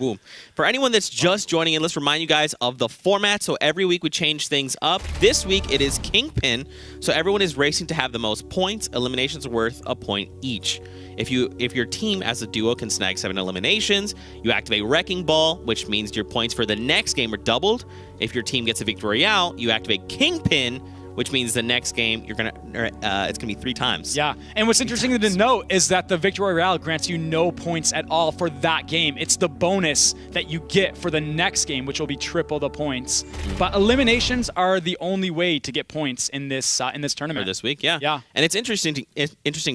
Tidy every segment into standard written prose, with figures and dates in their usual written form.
Boom. For anyone that's just joining in, let's remind you guys of the format. So every week we change things up. This week it is Kingpin. So everyone is racing to have the most points. Eliminations are worth a point each. If your team as a duo can snag 7 eliminations, you activate Wrecking Ball, which means your points for the next game are doubled. If your team gets a Victory Royale, you activate Kingpin, which means the next game it's gonna be 3 times. Yeah, and what's interesting to note is that the Victory Royale grants you no points at all for that game. It's the bonus that you get for the next game, which will be triple the points. But eliminations are the only way to get points in this tournament. For this week, yeah. Yeah. And it's interesting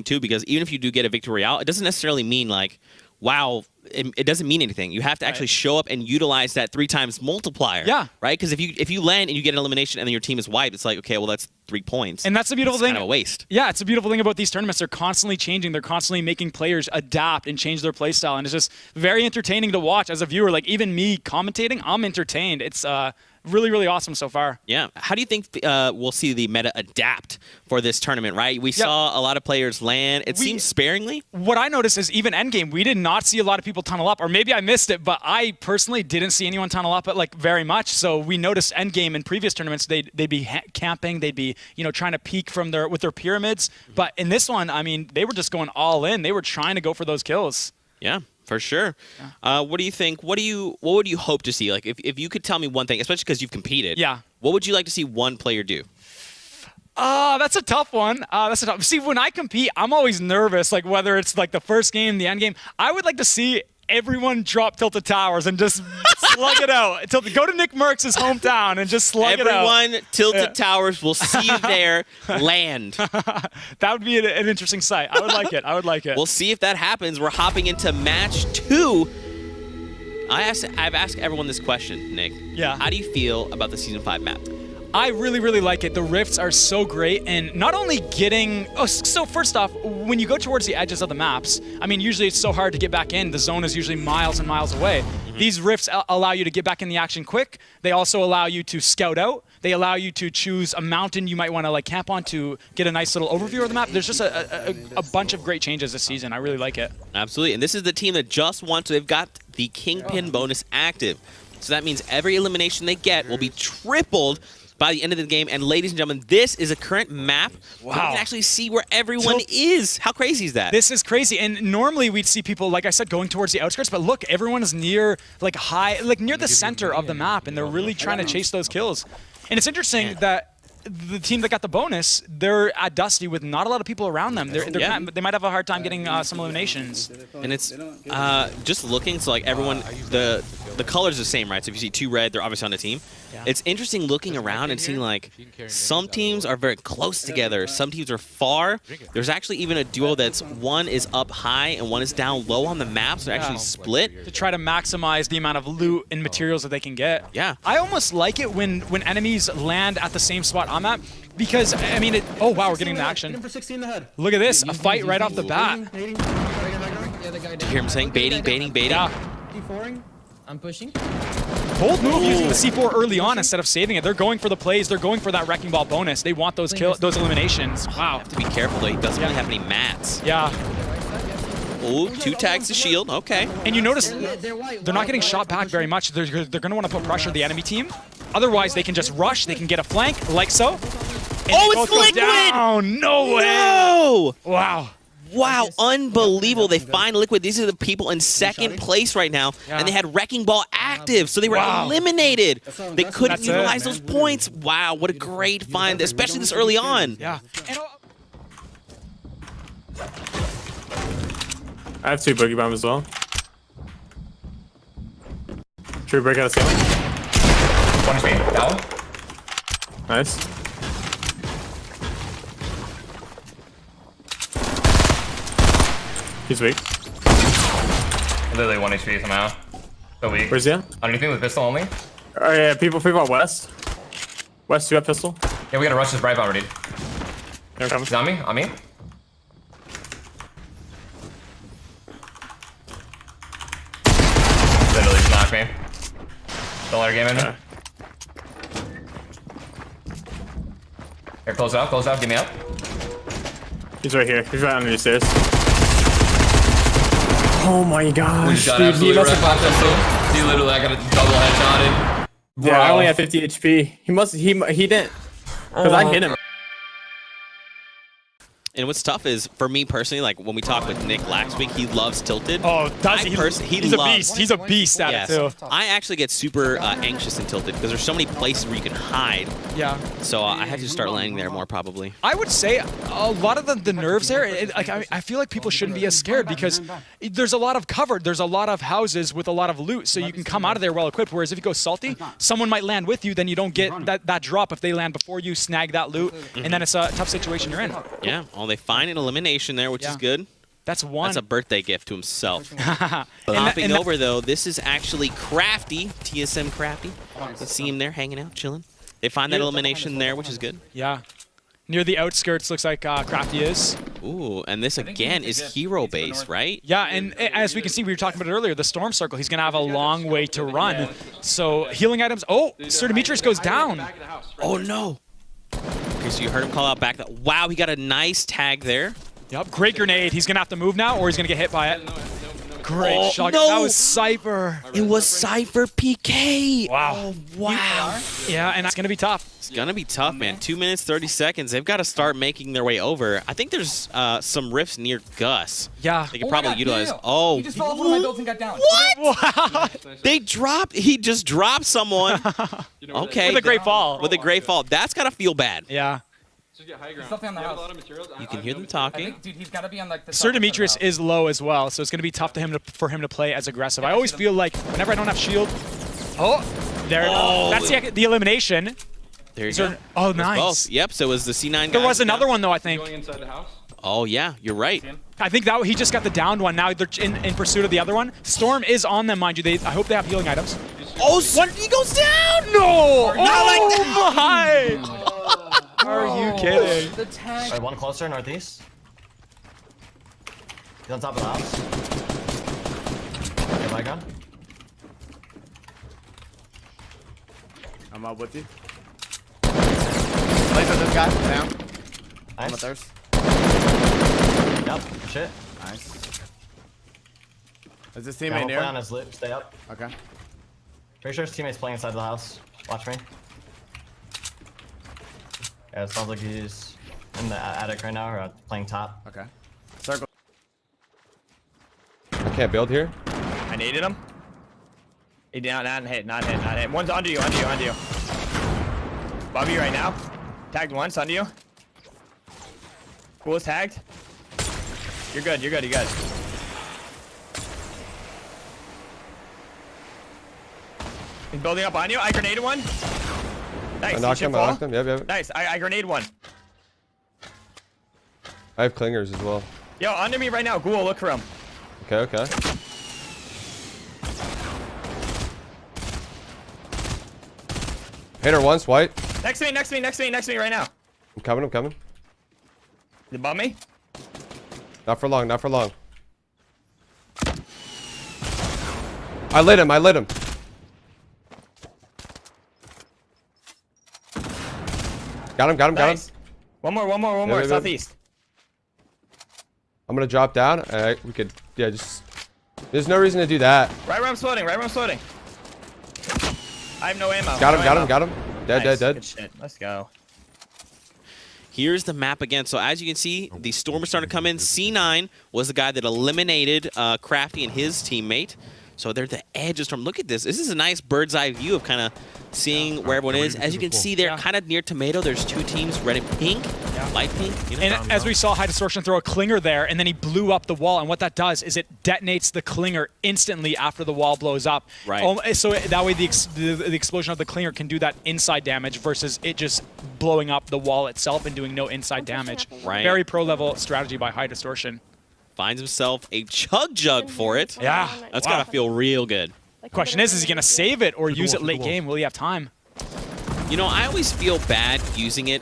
too, because even if you do get a Victory Royale, it doesn't necessarily mean like, wow, it doesn't mean anything. You have to actually show up and utilize that 3 times multiplier. Yeah. Right? Because if you land and you get an elimination and then your team is wiped, it's like, okay, well, that's 3 points. And that's the beautiful thing. Kind of a waste. Yeah, it's a beautiful thing about these tournaments. They're constantly changing. They're constantly making players adapt and change their play style. And it's just very entertaining to watch as a viewer. Like, even me commentating, I'm entertained. It's really, really awesome so far. Yeah. How do you think we'll see the meta adapt for this tournament, right? We saw a lot of players land. It seems sparingly. What I noticed is even endgame, we did not see a lot of people tunnel up, or maybe I missed it, but I personally didn't see anyone tunnel up at like very much. So we noticed endgame in previous tournaments, they'd be camping, they'd be trying to peek with their pyramids. But in this one, I mean, they were just going all in. They were trying to go for those kills. Yeah. For sure. Yeah. What do you think? What would you hope to see? Like, if you could tell me one thing, especially because you've competed. Yeah. What would you like to see one player do? That's a tough one. See, when I compete, I'm always nervous. Like whether it's like the first game, the end game. I would like to see everyone drop Tilted Towers and just slug it out. Go to Nick Merckx' hometown and just slug it out. Everyone, Tilted Towers, we'll see you there. Land. That would be an interesting sight. I would like it. I would like it. We'll see if that happens. We're hopping into match 2. I've asked everyone this question, Nick. Yeah. How do you feel about the Season 5 map? I really, really like it. The rifts are so great, and not only getting... so first off, when you go towards the edges of the maps, I mean, usually it's so hard to get back in. The zone is usually miles and miles away. These rifts allow you to get back in the action quick. They also allow you to scout out. They allow you to choose a mountain you might want to like camp on to get a nice little overview of the map. There's just a bunch of great changes this season. I really like it. Absolutely, and this is the team that just won, so they've got the Kingpin bonus active. So that means every elimination they get will be tripled by the end of the game. And ladies and gentlemen, this is a current map. Wow. You can actually see where everyone is. How crazy is that? This is crazy. And normally we'd see people, like I said, going towards the outskirts, but look, everyone is near near the center of the map, and they're really trying to chase those kills. And it's interesting that the team that got the bonus, they're at Dusty with not a lot of people around them. They might have a hard time getting some eliminations. And it's just looking, so like everyone, the color's the same, right? So if you see 2 red, they're obviously on the team. Yeah. It's interesting looking around and seeing like some teams are very close together, some teams are far. There's actually even a duo that's one is up high and one is down low on the map, so they're actually split. To try to maximize the amount of loot and materials that they can get. Yeah. I almost like it when enemies land at the same spot I'm at, because, I mean, oh wow, we're getting the action. Look at this, a fight right off the bat. Do you hear him saying baiting? Yeah. D4ing. I'm pushing. Bold move using the C4 early on instead of saving it. They're going for the plays. They're going for that Wrecking Ball bonus. They want those eliminations. Wow. You have to be careful though. He doesn't really have any mats. Yeah. Oh, 2 tags to shield. Okay. And you notice they're not getting shot back very much. They're going to want to put pressure on the enemy team. Otherwise, they can just rush. They can get a flank like so. Oh, it's Liquid! Oh, no way! No! Wow. Wow, unbelievable. They find Liquid. These are the people in second place right now, and they had Wrecking Ball active, so they were eliminated. They couldn't utilize those points. Wow, what a great find, especially this early on. Yeah. I have 2 Boogie Bomb as well. Should we break out a ceiling? 1 HP, down. Nice. He's weak. Literally 1 HP somehow. So weak. Where's he at? Underneath me with pistol only. Oh yeah, people on west. West, you got pistol? Yeah, we gotta rush this bright bomb, dude. They're coming. He's on me, on me. Literally just knocked me. Don't let her game in me. Here, close out, get me up. He's right here. He's right under the stairs. Oh my gosh. We just got Dude, he absolutely must wrecked have by pistol. See, literally, I got a double headshotted. Yeah, I only had 50 HP. He didn't. Because I hit him. And what's tough is, for me personally, like when we talked with Nick last week, he loves Tilted. Oh, does he? He's a beast. He's a beast at Yes. it too. I actually get super anxious in Tilted because there's so many places where you can hide. Yeah. So I have to start landing there more probably. I would say a lot of the nerves there, I feel like people shouldn't be as scared because there's a lot of cover. There's a lot of houses with a lot of loot, so you can come out of there well equipped. Whereas if you go salty, someone might land with you, then you don't get that drop if they land before you, snag that loot, and then it's a tough situation you're in. Yeah, well, they find an elimination there, which is good. That's one. That's a birthday gift to himself. And Hopping over, though, this is actually Crafty, TSM Crafty. Let's see him there hanging out, chilling. They find that elimination there, which is good. Yeah. Near the outskirts, looks like Crafty is. Ooh, and this again is hero base, right? Yeah, and as we can see, we were talking about it earlier, the Storm Circle, he's going to have a long way to run. So healing items. Oh, Sir Demetrius goes down. Oh, no. Okay, so you heard him call out back. Wow, he got a nice tag there. Yep, great grenade. He's going to have to move now, or he's going to get hit by it. Great shot. No. That was Cypher. It was Cypher PK. Wow. Oh, wow. Yeah, and that's going to be tough. It's going to be tough, man. 2 minutes, 30 seconds. They've got to start making their way over. I think there's some rifts near Gus. Yeah. They could probably utilize. Oh. He just fell off one of my builds and got down. What? They dropped. He just dropped someone. Okay. With a great fall. With a great fall. That's got to feel bad. Yeah. Just get high ground. Something on the You have a house. lot of materials. You can hear them I talking. think, dude, he's got to be on like the Sir top of the Demetrius house. is low as well, so it's going to be tough for him to play as aggressive. I always feel like whenever I don't have shield. Oh, there. Oh. That's the elimination. There you Is go. there- oh, nice. Both. Yep, so it was the C9 guy. There was another one though, I think. Going inside the house. Oh, yeah, you're right. I think that he just got the downed one. Now they're in pursuit of the other one. Storm is on them, mind you. I hope they have healing items. Oh, he goes down! No! Not like my! Are you kidding? The tag. Alright, one closer, northeast. He's on top of the house. Okay, my gun. I'm up with you. Place with this guy. Down. I'm Nice. with theirs. Yep, shit. Nice. Is this Yeah, teammate we'll near? play on his loop, stay up. Okay. Pretty sure his teammate's playing inside the house. Watch me. Yeah, it sounds like he's in the attic right now, or playing top. Okay. Circle. I can't build here. I needed him. He down, not hit, not hit, not hit. One's under you, under you, under you. Above you right now. Tagged once, under you. Cool is tagged. You're good, you're good, you're good. He's building up on you. I grenaded one. Nice. I knocked him. I knocked him. Yep, yep. Nice. I grenade one. I have clingers as well. Yo, under me right now. Ghoul, look for him. Okay, okay. Hit her once, white. Next to me, next to me, next to me, next to me right now. I'm coming, I'm coming. Is it above me? Not for long, not for long. I lit him, I lit him. Got him, got him, got him. Nice. One more, one more, one more. yeah. Southeast. I'm gonna drop down. We could, yeah, just. There's no reason to do that. Right where I'm floating, right where I'm floating. I have no ammo. Got him, no got ammo. him, got him. Dead, Nice. dead, Good dead. shit. Let's go. Here's the map again. So as you can see, the Storm is starting to come in. C9 was the guy that eliminated Crafty and his teammate. So they're the edge of Storm. Look at this. This is a nice bird's eye view of kind of seeing where everyone is. As you can see, they're kind of near Tomato. There's two teams, red and pink, light pink. You know? And as we saw High Distortion throw a clinger there, and then he blew up the wall, and what that does is it detonates the clinger instantly after the wall blows up. Right. So that way the explosion of the clinger can do that inside damage versus it just blowing up the wall itself and doing no inside damage. Right. Very pro-level strategy by High Distortion. Finds himself a chug jug for it. Yeah. That's got to feel real good. Question is he going to save it or use it late game? Will he have time? You know, I always feel bad using it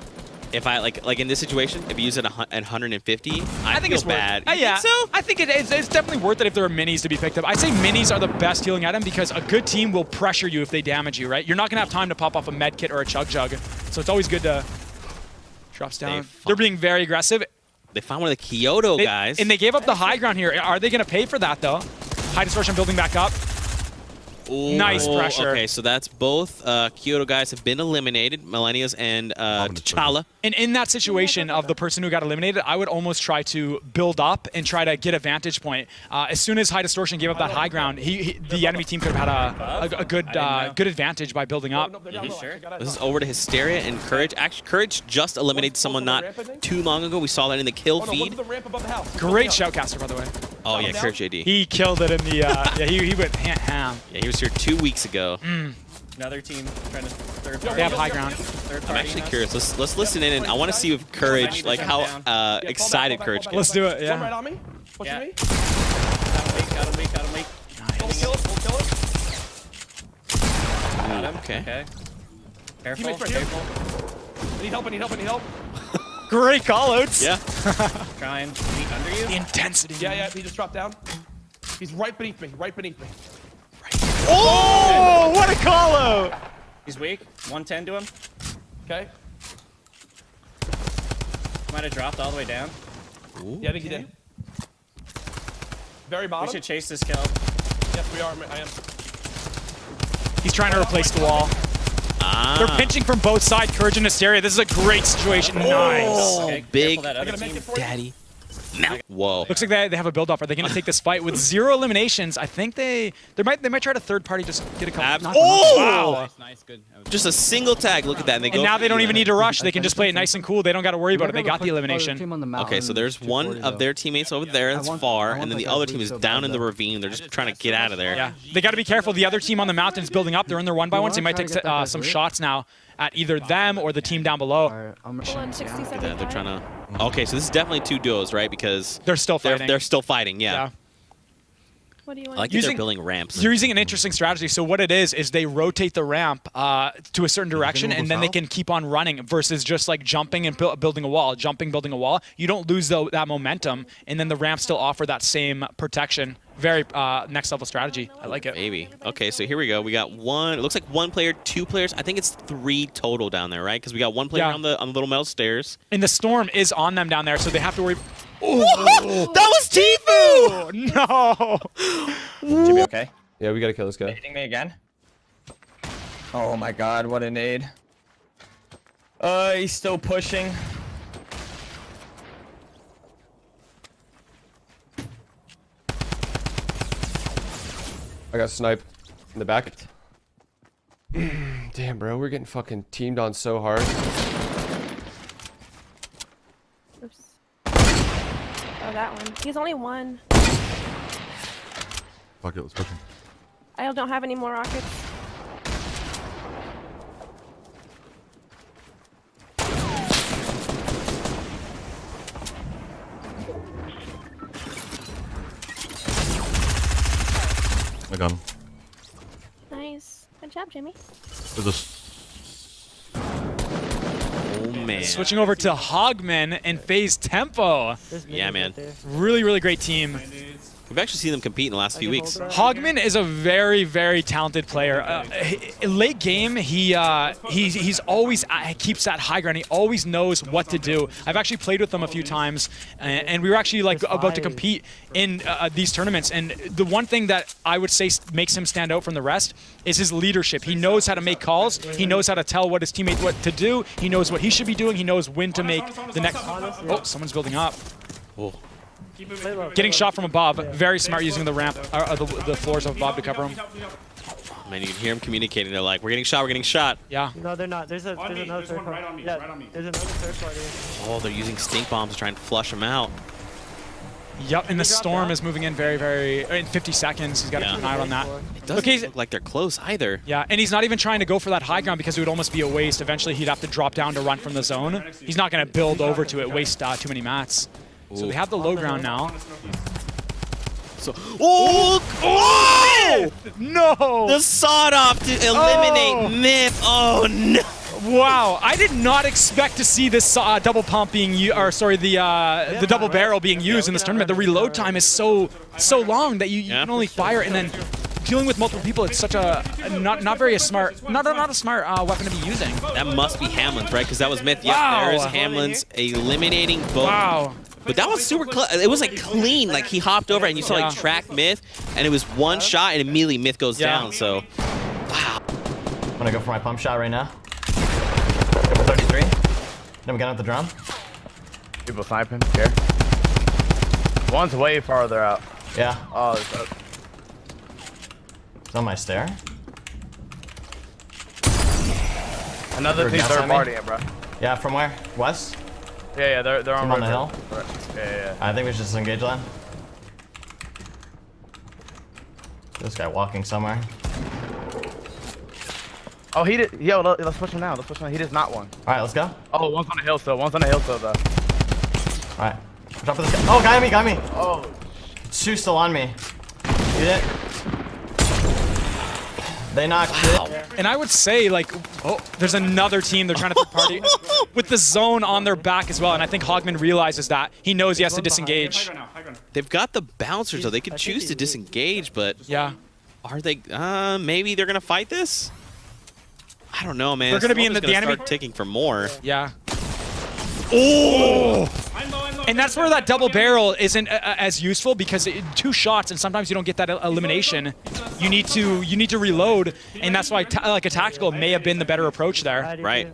if I, like in this situation, if you use it at 150, I think feel it's bad. worth it. You Yeah, think so? I think it's definitely worth it if there are minis to be picked up. I'd say minis are the best healing item because a good team will pressure you if they damage you, right? You're not going to have time to pop off a med kit or a chug jug. So it's always good to... Drops down. They're being very aggressive. They found one of the Kyoto guys. And they gave up the high ground here. Are they going to pay for that, though? High distortion building back up. Ooh, Nice pressure. Okay, so that's both Kyoto guys have been eliminated, Millennials and T'Challa. And in that situation of the person who got eliminated, I would almost try to build up and try to get a vantage point. As soon as High Distortion gave up that high ground, the enemy team could have had a good advantage by building up. This is over to Hysteria and Courage. Actually, Courage just eliminated someone not too long ago. We saw that in the kill feed. Great shoutcaster, by the way. Oh yeah, Courage AD. He killed it in the, yeah, he went ham. Yeah, he was here 2 weeks ago. Another team trying to third party. They have high ground. I'm actually curious. Let's listen in, and I want to see if Courage, like how excited Courage gets. Let's do it, yeah. Right on me. Pushing me. Got him weak. We'll kill it. Got him. Okay. Careful. Teammates right here. I need help. Great callouts. Yeah. Try and sneak under you. The intensity. Yeah, he just dropped down. He's right beneath me. Oh, what a callout! He's weak. 110 to him. Okay. Might have dropped all the way down. Yeah, I think he did. Very We bottom. should chase this kill. Yes, we are. I am. He's trying to replace the wall. They're pinching from both sides, Courage and Hysteria. This is a great situation. Nice. Okay, big careful that other I'm gonna make team. it for you. daddy. Whoa. Looks like they have a build-up. Are they going to take this fight with 0 eliminations? I think they might try to third party, just get a couple. Oh! Nice, good. Just a single tag. Look at that. And, And now they don't even need to rush. They can just play it nice and cool. They don't got to worry about it. They got the elimination. Okay, so there's one of their teammates over there that's far, and then the other team is down in the ravine. They're just trying to get out of there. Yeah, they got to be careful. The other team on the mountain is building up. They're in their 1-by-1s. They might take some shots now at either them or the team down below. They're trying to. Okay, so this is definitely 2 duos, right? Because They're still fighting. They're still fighting. Yeah. What do you I want? like that they're building ramps. You're using an interesting strategy. So what it is they rotate the ramp to a certain direction, and then they can keep on running versus just like jumping and building a wall, building a wall. You don't lose that momentum, and then the ramps still offer that same protection. Very next level strategy. I like it. Maybe. Okay, so here we go. We got one. It looks like 1 player, 2 players. I think it's 3 total down there, right? Because we got 1 player on the little metal stairs. And the storm is on them down there, so they have to worry. Oh, that was Tifu! No. Should be okay. Yeah, we gotta kill this guy. Hitting me again. Oh my god, what a nade. He's still pushing. I got sniped in the back. Damn, bro, we're getting fucking teamed on so hard. Oops. Oh, that one. He's only 1. Fuck it, let's push him. I don't have any more rockets. I got him. Nice. Good job, Jimmy. There's a Oh, man. Switching over to Hogman and FaZe Tempo. Yeah, man. Really, really great team. We've actually seen them compete in the last few weeks. Hogman is a very, very talented player. Late game, he's always keeps that high ground. He always knows what to do. I've actually played with him a few times, and we were actually like about to compete in these tournaments. And the one thing that I would say makes him stand out from the rest is his leadership. He knows how to make calls. He knows how to tell what his teammates what to do. He knows what he should be doing. He knows when to make the next. Oh, someone's building up. Oh. Getting shot from above. Very smart using the ramp, the floors of above to cover him. Man, you can hear them communicating. They're like, we're getting shot. Yeah. No, they're not. There's another third party. Yeah, there's another third party. Oh, they're using stink bombs to try and flush them out. Yep, and the storm is moving in in 50 seconds. He's got to keep an eye on that. It doesn't look like they're close either. Yeah, and he's not even trying to go for that high ground because it would almost be a waste. Eventually, he'd have to drop down to run from the zone. He's not going to build over to it, waste too many mats. So they have the low ground now. So, oh! No! The sawed off to eliminate Myth. Oh no! Wow, I did not expect to see this double pump being the double barrel being used in this tournament. The reload time is so long that you can only fire, and then dealing with multiple people, it's such a not a smart weapon to be using. That must be Hamlin's, right? Because that was Myth. Yep, Wow. there's Hamlin's eliminating both. Wow. But that was super close. It was like clean. Like he hopped over and you saw like track Myth, and it was one shot and immediately Myth goes down. So, wow. I'm gonna go for my pump shot right now. Go for 33. Then we got out the drum. People sniping here. One's way farther out. Yeah. Oh, It's on my stair. another team gas third at me? party, bro. Yeah, from where? West? Yeah, they're on Team on the road. hill? Yeah. I think we should just engage them. This guy walking somewhere. Oh, he did. Yo, let's push him now. Let's push him. He does not one. All right, let's go. Oh, one's on the hill still. One's on the hill still, though. All right. Drop for this guy. Oh, got me. Oh, Two still on me. Get it? They knocked it. And I would say, like, there's another team they're trying to third party with the zone on their back as well. And I think Hogman realizes that. He knows he has to disengage. They've got the bouncers, so they could choose to disengage, but Yeah. are they? Maybe they're gonna fight this. I don't know, man. They're gonna be Storm in is the enemy- start ticking for more. Yeah. Oh! And that's where that double barrel isn't as useful because 2 shots and sometimes you don't get that elimination. You need to reload, and that's why like a tactical may have been the better approach there. Right.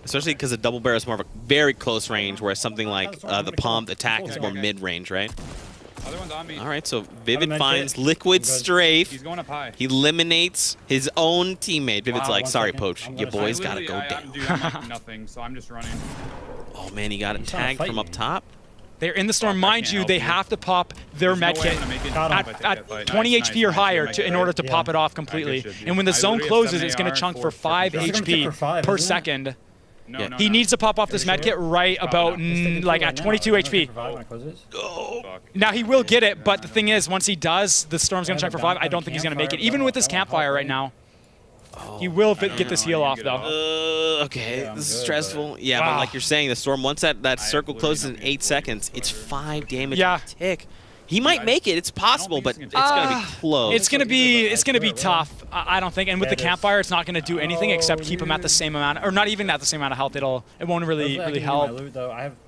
Especially because a double barrel is more of a very close range, whereas something like the pump attack is more mid-range, right? Other one's on me. All right, so Vivid finds Liquid Strafe. He's going up high. He eliminates his own teammate. Vivid's like, sorry, Poach, your boys gotta go down. I'm like nothing, so I'm just running. Oh man, he got it tagged from up top. They're in the storm, mind you. They have to pop their med kit at 20 HP or higher in order to pop it off completely. And when the zone closes, it's going to chunk for 5 HP per second. He needs to pop off this med kit right about like at 22 HP. Now he will get it, but the thing is, once he does, the storm's going to chunk for 5. I don't think he's going to make it, even with his campfire right now. He will get this heal off though. Okay, this is stressful. Yeah, but like you're saying, the storm, once that circle closes in 8 seconds, it's 5 damage a tick. He might make it. It's possible, but it's gonna be close. It's gonna be tough. I don't think. And with the campfire, it's not gonna do anything except keep him at the same amount, or not even at the same amount of health. It won't really help.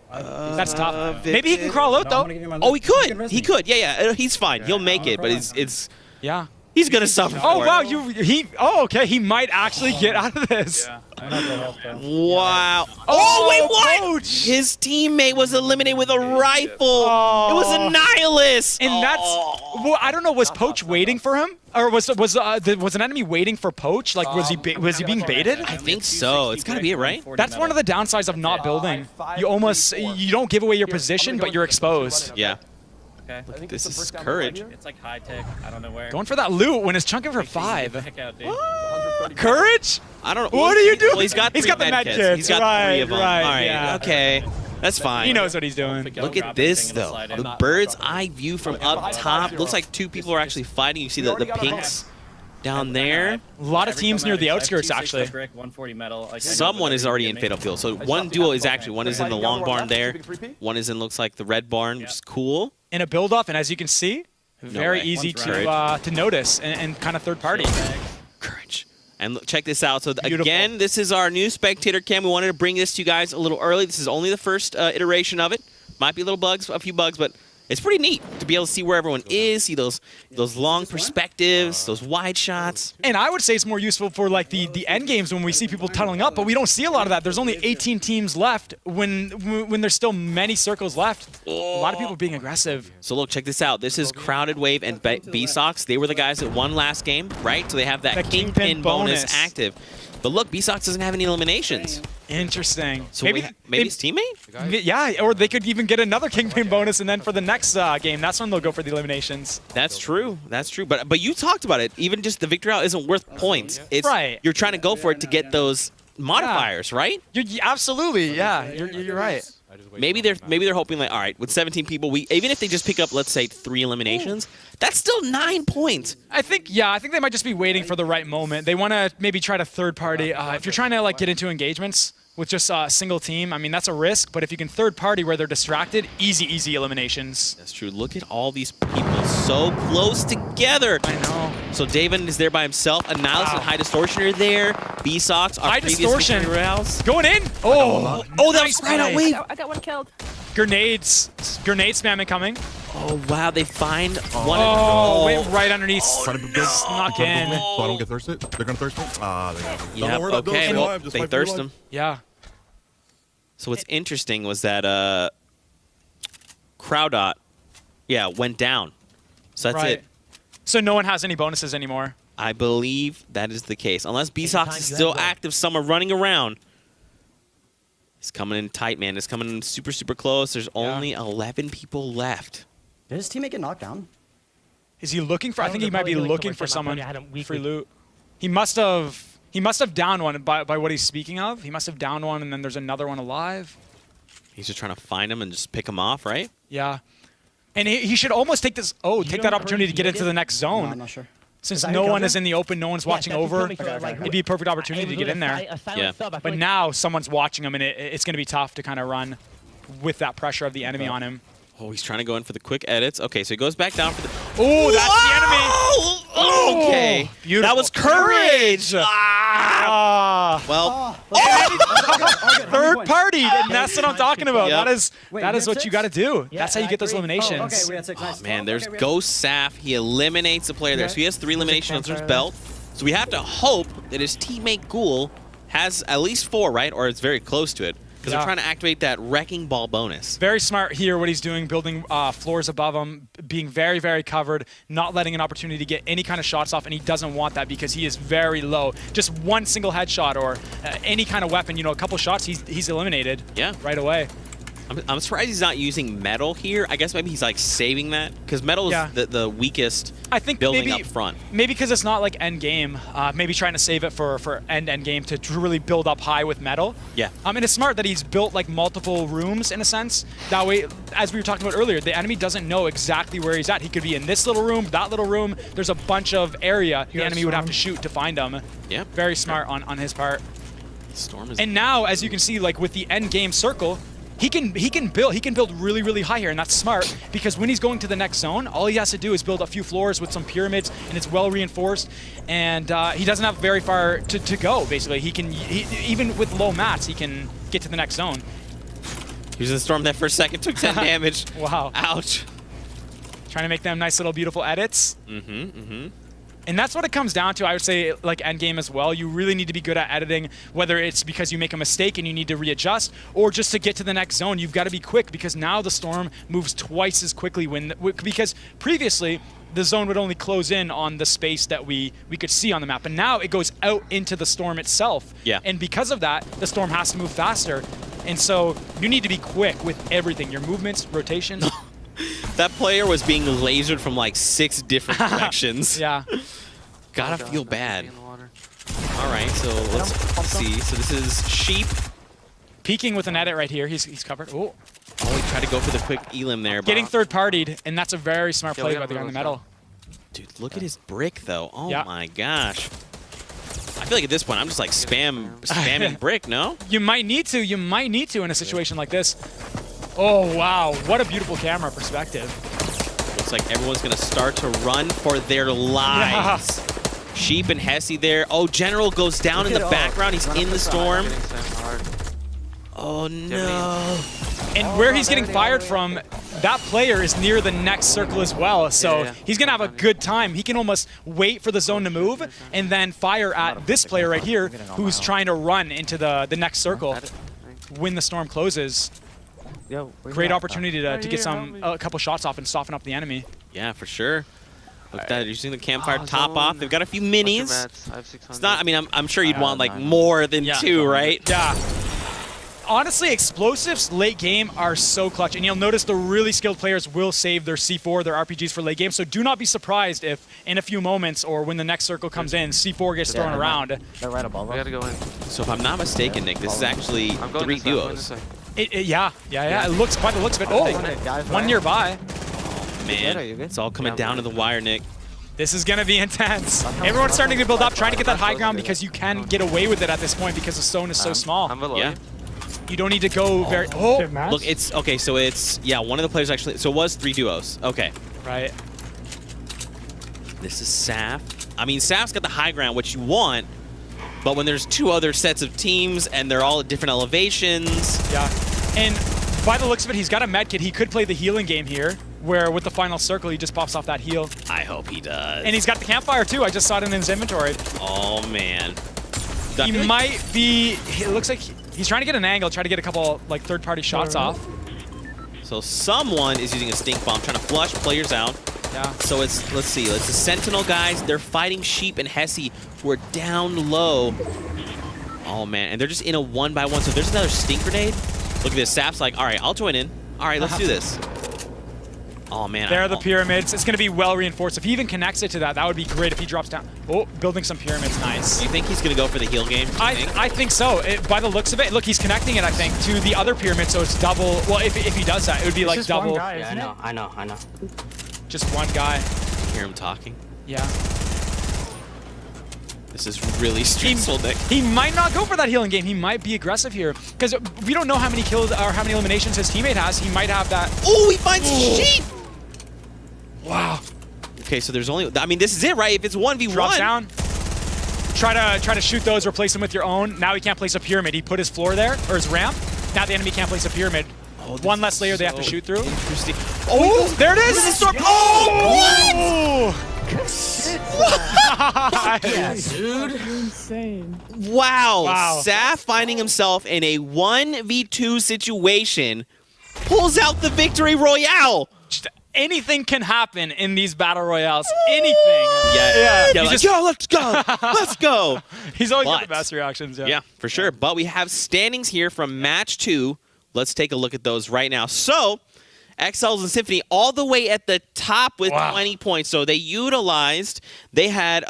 That's tough. Maybe he can crawl out though. Oh, he could. He could. Yeah. He's fine. He'll make it, but it's yeah. He's gonna suffer. Oh for wow, it. okay. He might actually get out of this. Wow. Oh wait, what? Coach. His teammate was eliminated with a rifle. It was a nihilist. And that's, well, I don't know. Was Poach waiting for him, or was an enemy waiting for Poach? Like was he being baited? I think so. It's gotta be it, right? That's one of the downsides of not building. You don't give away your position, but you're exposed. Yeah. Okay. This is courage. It's like high tech. I don't know where. Going for that loot when it's chunking for 5. Heck out, dude. Courage? I don't know. What are you doing? Well, he's got the med kits. kits. He's got 3 of them. Right, All right. yeah. Okay. That's fine. He knows what he's doing. Look at this, though. The bird's eye view from up top. Looks like 2 people are actually fighting. You see the pinks down there. A lot of teams near the outskirts, actually. 140 metal. Someone is already in Fatal Field. So one duo is actually, one is in the long barn there. One is in, looks like, the red barn, which is cool. In a build-off, and as you can see, very easy to notice and kind of third party. Courage. And look, check this out. So again, this is our new spectator cam. We wanted to bring this to you guys a little early. This is only the first iteration of it. Might be a few bugs, but it's pretty neat to be able to see where everyone is, see those long perspectives, those wide shots. And I would say it's more useful for like the end games when we see people tunneling up, but we don't see a lot of that. There's only 18 teams left when there's still many circles left. A lot of people being aggressive. So look, check this out. This is Crowded Wave and B-Sox. They were the guys that won last game, right? So they have that Kingpin bonus active. But look, B-Sox doesn't have any eliminations. Interesting. So maybe his teammate? Yeah, or they could even get another Kingpin bonus, and then for the next game, that's when they'll go for the eliminations. That's true. That's true. But you talked about it. Even just the victory out isn't worth points. It's right. You're trying to go for it to get those modifiers, right? Absolutely. Yeah, you're right. Maybe they're hoping like, all right, with 17 people, even if they just pick up, let's say, 3 eliminations, that's still 9 points. I think they might just be waiting for the right moment. They want to maybe try to third party. If you're trying to like get into engagements with just a single team, I mean, that's a risk. But if you can third party where they're distracted, easy eliminations. That's true. Look at all these people so close together. I know. So David is there by himself. Annihilus and High Distortion are there. B-Sox, our High previous Distortion victory royales. Going in. Oh, that was right out. Wait. I got one killed. Grenades. Grenade spamming coming. Oh, wow. They find one. Oh, wait, right underneath. Trying to Snuck in. So I don't get thirsty. They're gonna thirst me. Ah, they got me. Yeah, Don't worry about okay. those. Well, Alive. Just they fight for your thirst life. him. Yeah. So what's interesting was that Crowdot, yeah, went down. So that's Right. it. So no one has any bonuses anymore. I believe that is the case. Unless B-Sox time is you still have, bro. active somewhere running around. It's coming in tight, man. It's coming in super, super close. There's only 11 people left. Did his teammate get knocked down? Is he looking for? I think he might be probably looking someone for said someone my buddy had him free weekly. loot. He must have downed one by what he's speaking of. He must have downed one, and then there's another one alive. He's just trying to find him and just pick him off, right? Yeah. And he should almost take this. Oh, take that opportunity to get into the next No, zone. I'm not sure. Since that no who one comes is in the open, no one's watching over. It'd be a perfect opportunity to get in there. Yeah. But now someone's watching him, and it's going to be tough to kind of run with that pressure of the enemy on him. Oh, he's trying to go in for the quick edits. Okay, so he goes back down for the... Oh, that's the enemy. Oh, okay. Beautiful. That was courage. Ah. Well, Third party, and that's what I'm talking about. Yep. That is what you got to do. That's how you get those eliminations. okay, we had 6. Nice. man, there's Ghost Saf. He eliminates the player there. So he has 3 eliminations under his belt. So we have to hope that his teammate Ghoul has at least 4, right? Or it's very close to it. Because Yeah. they're trying to activate that Wrecking Ball bonus. Very smart here, what he's doing, building floors above him, being very, very covered, not letting an opportunity to get any kind of shots off, and he doesn't want that because he is very low. Just one single headshot or any kind of weapon, a couple shots, he's eliminated. Yeah. Right away. I'm surprised he's not using Metal here. I guess maybe he's like saving that. Because Metal is Yeah. the weakest I think building maybe, up front. Maybe because it's not like end game. Maybe trying to save it for end game to really build up high with Metal. Yeah. And it's smart that he's built like multiple rooms in a sense. That way, as we were talking about earlier, the enemy doesn't know exactly where he's at. He could be in this little room, that little room. There's a bunch of area the enemy would have to shoot to find him. Yeah. Very smart on his part. Storm is... And now, as you can see, like with the end game circle, he can build really, really high here, and that's smart because when he's going to the next zone, all he has to do is build a few floors with some pyramids, and it's well reinforced, and he doesn't have very far to go. Basically, even with low mats, he can get to the next zone. He was in the storm there for a second, took 10 damage. Wow. Ouch. Trying to make them nice little beautiful edits. Mm-hmm. And that's what it comes down to, I would say, like endgame as well. You really need to be good at editing, whether it's because you make a mistake and you need to readjust, or just to get to the next zone, you've got to be quick because now the storm moves twice as quickly because previously the zone would only close in on the space that we could see on the map, and now it goes out into the storm itself. Yeah. And because of that, the storm has to move faster. And so you need to be quick with everything, your movements, rotations. That player was being lasered from like 6 different directions. Yeah. Gotta feel bad. All right, so let's see. So this is Sheep. Peeking with an edit right here. He's covered. Oh. Oh, he tried to go for the quick elim there. Getting Bob. third-partied, and that's a very smart play by the guy in the middle. Dude, look at his brick, though. Oh, Yeah. my gosh. I feel like at this point, I'm just like spamming brick, no? You might need to. You might need to in a situation like this. Oh, wow. What a beautiful camera perspective. Looks like everyone's going to start to run for their lives. Sheep and Hesse there. Oh, General goes down in the background. He's in the storm. Oh, no. And where he's getting fired from, that player is near the next circle as well. So he's going to have a good time. He can almost wait for the zone to move and then fire at this player right here who's trying to run into the next circle when the storm closes. Great opportunity to get a couple shots off and soften up the enemy. Yeah, for sure. Look at that. Using the campfire top off. They've got a few minis. It's not, I mean, I'm sure you'd want like more than 2, right? Yeah. Honestly, explosives late game are so clutch, and you'll notice the really skilled players will save their C4, their RPGs for late game, so do not be surprised if in a few moments or when the next circle comes in, C4 gets thrown around. They're right above us. We gotta go in. So if I'm not mistaken, Nick, this is actually 3 duos. Yeah. It looks by the looks of it. Oh, one nearby. Man, it's all coming down to the wire, Nick. This is going to be intense. Everyone's starting to build up, trying to get that high ground because you can get away with it at this point because the zone is so small. Yeah. You don't need to go very... Oh, look, it's... Okay, so it's... Yeah, one of the players actually... So it was 3 duos. Okay. Right. This is Saf. I mean, Saf's got the high ground, which you want, but when there's 2 other sets of teams and they're all at different elevations... Yeah. And by the looks of it, he's got a med kit. He could play the healing game here, where with the final circle, he just pops off that heal. I hope he does. And he's got the campfire too. I just saw it in his inventory. Oh, man. He might be, it looks like he's trying to get an angle, try to get a couple like third-party shots off. So someone is using a stink bomb, trying to flush players out. Yeah. So it's, let's see, it's the Sentinel guys. They're fighting Sheep and Hesse, who are down low. Oh, man. And they're just in a 1-by-1. So there's another stink grenade. Look at this. Sap's like, all right, I'll join in. All right, let's do this. Oh, man. There are the pyramids. It's going to be well reinforced. If he even connects it to that, that would be great if he drops down. Oh, building some pyramids. Nice. Do you think he's going to go for the heal game? I think so. By the looks of it, look, he's connecting it, I think, to the other pyramid, so it's double. Well, if he does that, it would be like double. One guy, Yeah, isn't it? I know. Just one guy. Hear him talking. Yeah. This is really stressful, Nick. He might not go for that healing game. He might be aggressive here. Because we don't know how many kills or how many eliminations his teammate has. He might have that. Oh, he finds Sheep! Wow. Okay, so there's only, I mean, this is it, right? If it's 1v1. Drops down. Try to shoot those, replace them with your own. Now he can't place a pyramid. He put his floor there, or his ramp. Now the enemy can't place a pyramid. One less layer they have to shoot through. Interesting. Oh, there it is! Oh, what? Insane. Wow. Wow. Saf finding himself in a 1v2 situation pulls out the victory royale. Just anything can happen in these battle royales. Anything. Yeah. He Let's just- go. Let's go. Let's go. He's always got the But- best reactions. Yeah, for sure. But we have standings here from match 2. Let's take a look at those right now. So, XLs and Symphony all the way at the top with 20 points. So they had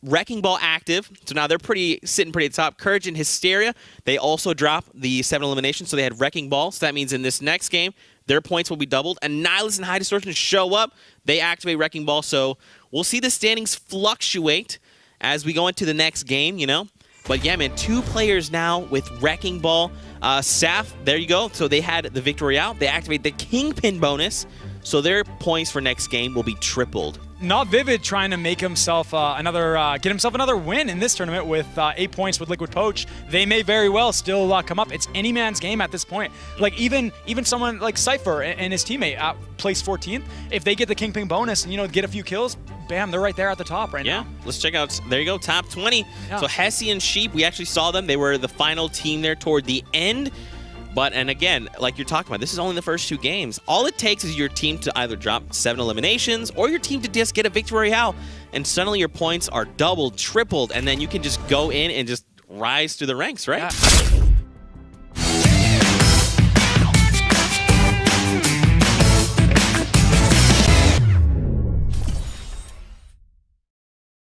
Wrecking Ball active. So now they're sitting pretty at the top. Courage and Hysteria, they also dropped the 7 eliminations. So they had Wrecking Ball. So that means in this next game, their points will be doubled. And Nihilus and High Distortion show up. They activate Wrecking Ball. So we'll see the standings fluctuate as we go into the next game, you know. But yeah, man, 2 players now with Wrecking Ball. Saf, there you go. So they had the victory out. They activate the Kingpin bonus. So their points for next game will be tripled. Not Vivid trying to make himself get himself another win in this tournament with 8 points with Liquid Poach. They may very well still come up. It's any man's game at this point. Like even someone like Cypher and his teammate at place 14th, if they get the Kingpin bonus and get a few kills, bam, they're right there at the top right now. Let's check out. There you go, top 20. Yeah. So Hesse and Sheep, we actually saw them. They were the final team there toward the end. And again, like you're talking about, this is only the first 2 games. All it takes is your team to either drop 7 eliminations or your team to just get a victory royale, and suddenly your points are doubled, tripled, and then you can just go in and just rise through the ranks, right? Yeah.